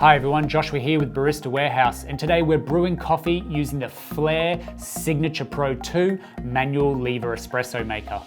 Hi everyone, Joshua here with Barista Warehouse, and today we're brewing coffee using the Flair Signature Pro 2 manual lever espresso maker.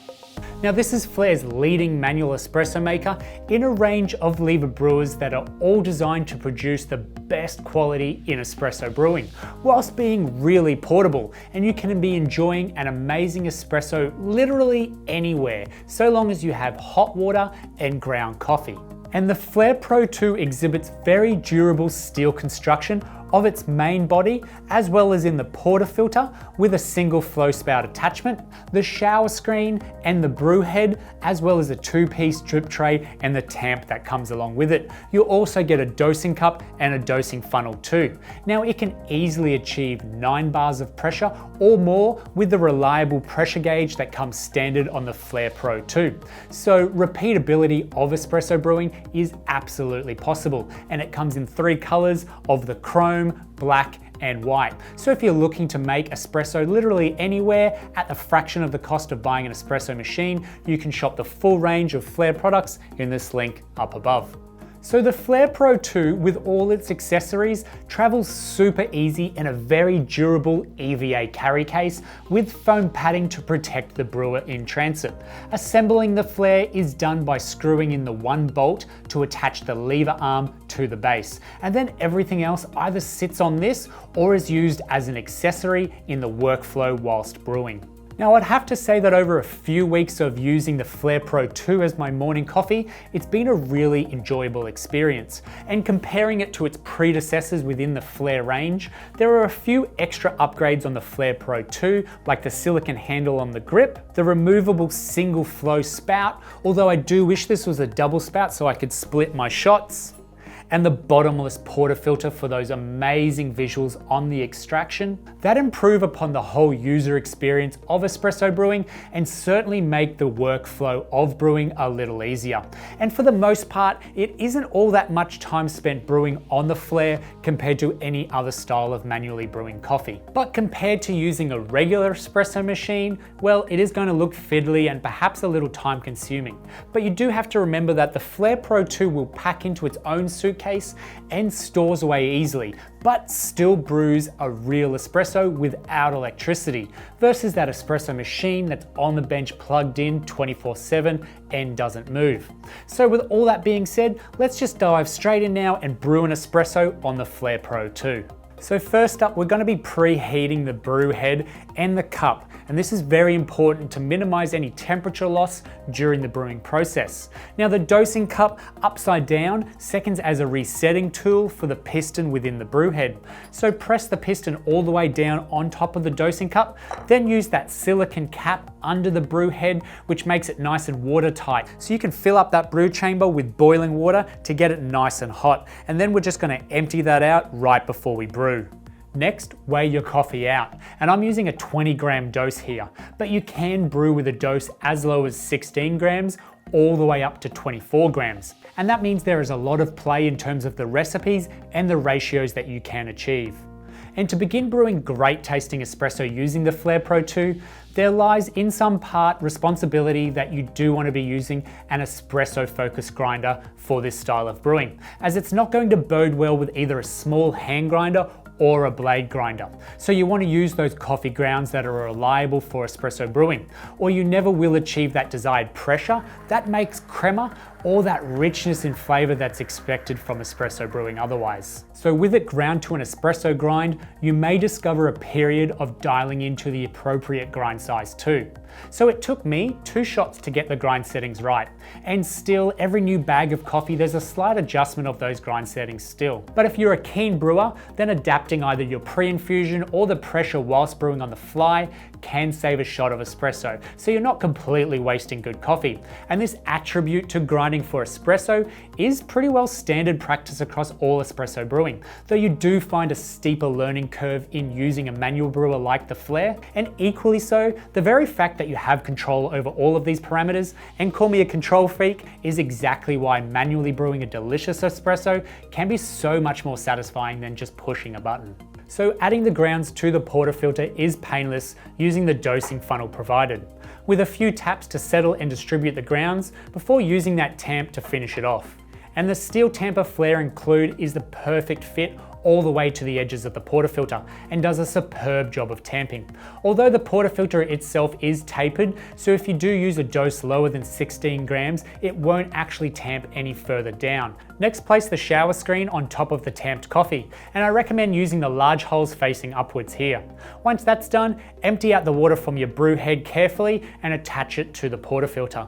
Now this is Flair's leading manual espresso maker in a range of lever brewers that are all designed to produce the best quality in espresso brewing, whilst being really portable, and you can be enjoying an amazing espresso literally anywhere, so long as you have hot water and ground coffee. And the Flair Pro 2 exhibits very durable steel construction of its main body, as well as in the portafilter with a single flow spout attachment, the shower screen and the brew head, as well as a two-piece drip tray and the tamp that comes along with it. You'll also get a dosing cup and a dosing funnel too. Now it can easily achieve 9 bars of pressure or more with the reliable pressure gauge that comes standard on the Flair Pro 2. So repeatability of espresso brewing is absolutely possible, and it comes in 3 colors of the chrome, black and white. So if you're looking to make espresso literally anywhere at a fraction of the cost of buying an espresso machine, you can shop the full range of Flair products in this link up above. So the Flair Pro 2, with all its accessories, travels super easy in a very durable EVA carry case with foam padding to protect the brewer in transit. Assembling the Flair is done by screwing in the one bolt to attach the lever arm to the base, and then everything else either sits on this or is used as an accessory in the workflow whilst brewing. Now I'd have to say that over a few weeks of using the Flair Pro 2 as my morning coffee, it's been a really enjoyable experience. And comparing it to its predecessors within the Flair range, there are a few extra upgrades on the Flair Pro 2, like the silicone handle on the grip, the removable single flow spout, although I do wish this was a double spout so I could split my shots, and the bottomless portafilter for those amazing visuals on the extraction that improve upon the whole user experience of espresso brewing and certainly make the workflow of brewing a little easier. And for the most part, it isn't all that much time spent brewing on the Flair compared to any other style of manually brewing coffee. But compared to using a regular espresso machine, well, it is going to look fiddly and perhaps a little time consuming. But you do have to remember that the Flair Pro 2 will pack into its own suitcase and stores away easily, but still brews a real espresso without electricity, versus that espresso machine that's on the bench plugged in 24/7 and doesn't move. So with all that being said, let's just dive straight in now and brew an espresso on the Flair Pro 2. So first up, we're going to be preheating the brew head and the cup, and this is very important to minimize any temperature loss during the brewing process. Now the dosing cup upside down seconds as a resetting tool for the piston within the brew head. So press the piston all the way down on top of the dosing cup, then use that silicone cap under the brew head, which makes it nice and watertight. So you can fill up that brew chamber with boiling water to get it nice and hot. And then we're just going to empty that out right before we brew. Next, weigh your coffee out, and I'm using a 20-gram dose here, but you can brew with a dose as low as 16 grams all the way up to 24 grams. And that means there is a lot of play in terms of the recipes and the ratios that you can achieve. And to begin brewing great tasting espresso using the Flair Pro 2, there lies in some part responsibility that you do want to be using an espresso focused grinder for this style of brewing, as it's not going to bode well with either a small hand grinder or a blade grinder. So you want to use those coffee grounds that are reliable for espresso brewing, or you never will achieve that desired pressure that makes crema or that richness in flavor that's expected from espresso brewing otherwise. So with it ground to an espresso grind, you may discover a period of dialing into the appropriate grind size too. So it took me 2 shots to get the grind settings right, and still every new bag of coffee there's a slight adjustment of those grind settings still. But if you're a keen brewer, then adapting either your pre-infusion or the pressure whilst brewing on the fly can save a shot of espresso, so you're not completely wasting good coffee. And this attribute to grinding for espresso is pretty well standard practice across all espresso brewing, though you do find a steeper learning curve in using a manual brewer like the Flair, and equally so, the very fact that you have control over all of these parameters, and call me a control freak, is exactly why manually brewing a delicious espresso can be so much more satisfying than just pushing a button. So adding the grounds to the portafilter is painless using the dosing funnel provided, with a few taps to settle and distribute the grounds before using that tamp to finish it off. and the steel tamper Flair include is the perfect fit all the way to the edges of the portafilter and does a superb job of tamping. Although the portafilter itself is tapered, so if you do use a dose lower than 16 grams, it won't actually tamp any further down. Next, place the shower screen on top of the tamped coffee, and I recommend using the large holes facing upwards here. Once that's done, empty out the water from your brew head carefully and attach it to the portafilter.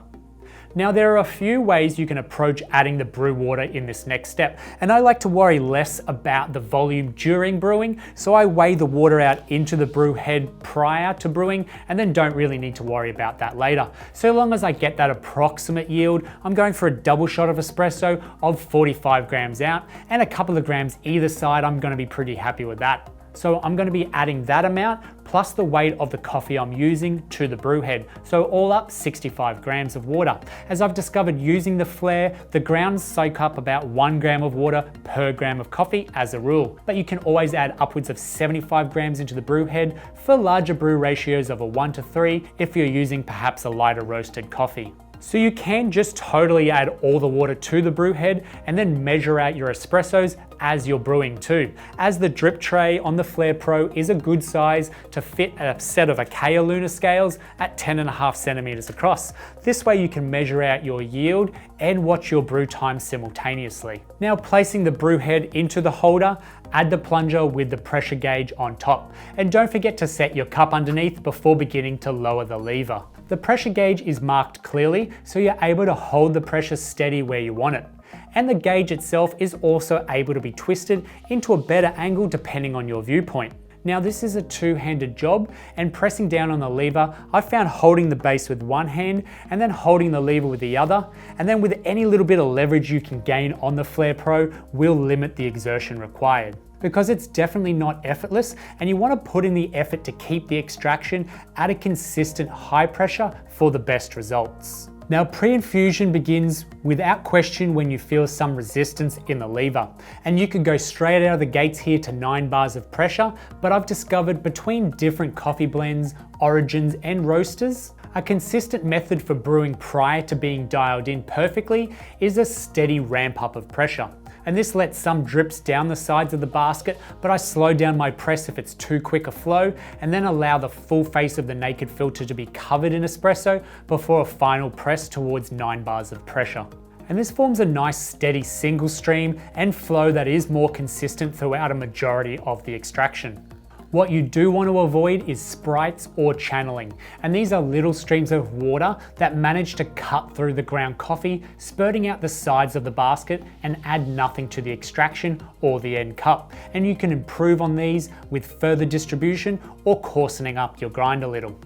Now there are a few ways you can approach adding the brew water in this next step, and I like to worry less about the volume during brewing, so I weigh the water out into the brew head prior to brewing and then don't really need to worry about that later. So long as I get that approximate yield, I'm going for a double shot of espresso of 45 grams out, and a couple of grams either side. I'm going to be pretty happy with that. So I'm going to be adding that amount plus the weight of the coffee I'm using to the brew head. So all up 65 grams of water. As I've discovered using the Flair, the grounds soak up about 1 gram of water per gram of coffee as a rule. But you can always add upwards of 75 grams into the brew head for larger brew ratios of a 1:3 if you're using perhaps a lighter roasted coffee. So you can just totally add all the water to the brew head and then measure out your espressos as you're brewing too, as the drip tray on the Flair Pro is a good size to fit a set of Acacia Luna scales at 10.5 centimeters across. This way you can measure out your yield and watch your brew time simultaneously. Now placing the brew head into the holder, add the plunger with the pressure gauge on top, and don't forget to set your cup underneath before beginning to lower the lever. The pressure gauge is marked clearly, so you're able to hold the pressure steady where you want it. And the gauge itself is also able to be twisted into a better angle depending on your viewpoint. Now this is a two-handed job, and pressing down on the lever, I found holding the base with one hand and then holding the lever with the other, and then with any little bit of leverage you can gain on the Flair Pro will limit the exertion required. Because it's definitely not effortless, and you want to put in the effort to keep the extraction at a consistent high pressure for the best results. Now pre-infusion begins without question when you feel some resistance in the lever, and you could go straight out of the gates here to 9 bars of pressure, but I've discovered between different coffee blends, origins and roasters, a consistent method for brewing prior to being dialed in perfectly is a steady ramp up of pressure. And this lets some drips down the sides of the basket, but I slow down my press if it's too quick a flow, and then allow the full face of the naked filter to be covered in espresso before a final press towards 9 bars of pressure. And this forms a nice steady single stream and flow that is more consistent throughout a majority of the extraction. What you do want to avoid is sprites or channeling, and these are little streams of water that manage to cut through the ground coffee, spurting out the sides of the basket and add nothing to the extraction or the end cup. And you can improve on these with further distribution or coarsening up your grind a little.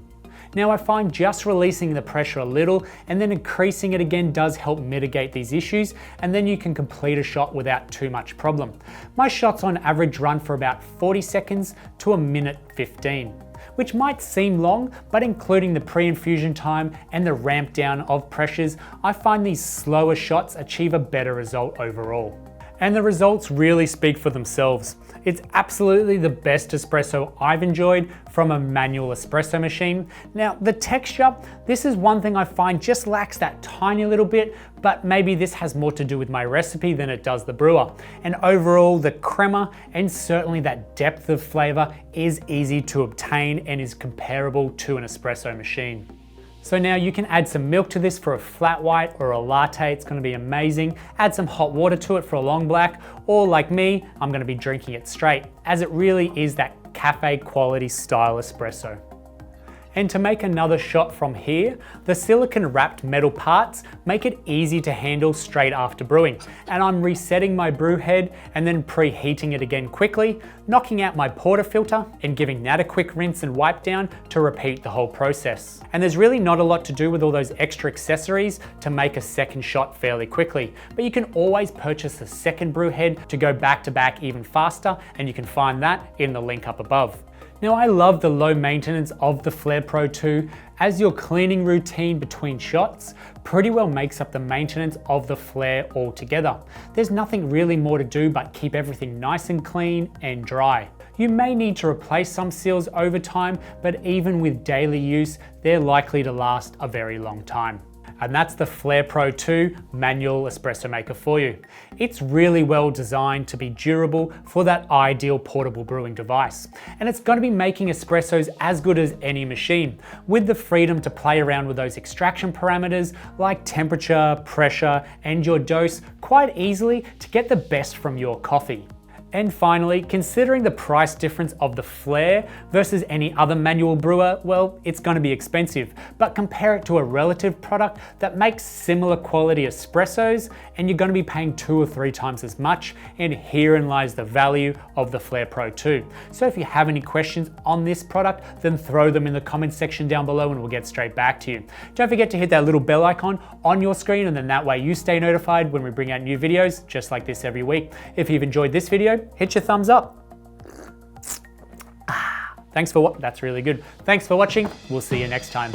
Now I find just releasing the pressure a little and then increasing it again does help mitigate these issues, and then you can complete a shot without too much problem. My shots on average run for about 40 seconds to a minute 15, which might seem long, but including the pre-infusion time and the ramp down of pressures, I find these slower shots achieve a better result overall. And the results really speak for themselves. It's absolutely the best espresso I've enjoyed from a manual espresso machine. Now the texture, this is one thing I find just lacks that tiny little bit, but maybe this has more to do with my recipe than it does the brewer. And overall the crema and certainly that depth of flavor is easy to obtain and is comparable to an espresso machine. So now you can add some milk to this for a flat white or a latte, it's going to be amazing. Add some hot water to it for a long black, or like me, I'm going to be drinking it straight, as it really is that cafe quality style espresso. And to make another shot from here, the silicone wrapped metal parts make it easy to handle straight after brewing. And I'm resetting my brew head and then preheating it again quickly, knocking out my portafilter and giving that a quick rinse and wipe down to repeat the whole process. And there's really not a lot to do with all those extra accessories to make a second shot fairly quickly, but you can always purchase a second brew head to go back to back even faster, and you can find that in the link up above. Now I love the low maintenance of the Flair Pro 2, as your cleaning routine between shots pretty well makes up the maintenance of the Flair altogether. There's nothing really more to do but keep everything nice and clean and dry. You may need to replace some seals over time, but even with daily use, they're likely to last a very long time. and that's the Flair Pro 2 manual espresso maker for you. It's really well designed to be durable for that ideal portable brewing device, and it's going to be making espressos as good as any machine, with the freedom to play around with those extraction parameters like temperature, pressure, and your dose quite easily to get the best from your coffee. And finally, considering the price difference of the Flair versus any other manual brewer, well, it's going to be expensive, but compare it to a relative product that makes similar quality espressos and you're going to be paying 2 or 3 times as much, and herein lies the value of the Flair Pro 2. So if you have any questions on this product, then throw them in the comments section down below and we'll get straight back to you. Don't forget to hit that little bell icon on your screen, and then that way you stay notified when we bring out new videos just like this every week. If you've enjoyed this video, hit your thumbs up. That's really good. Thanks for watching. We'll see you next time.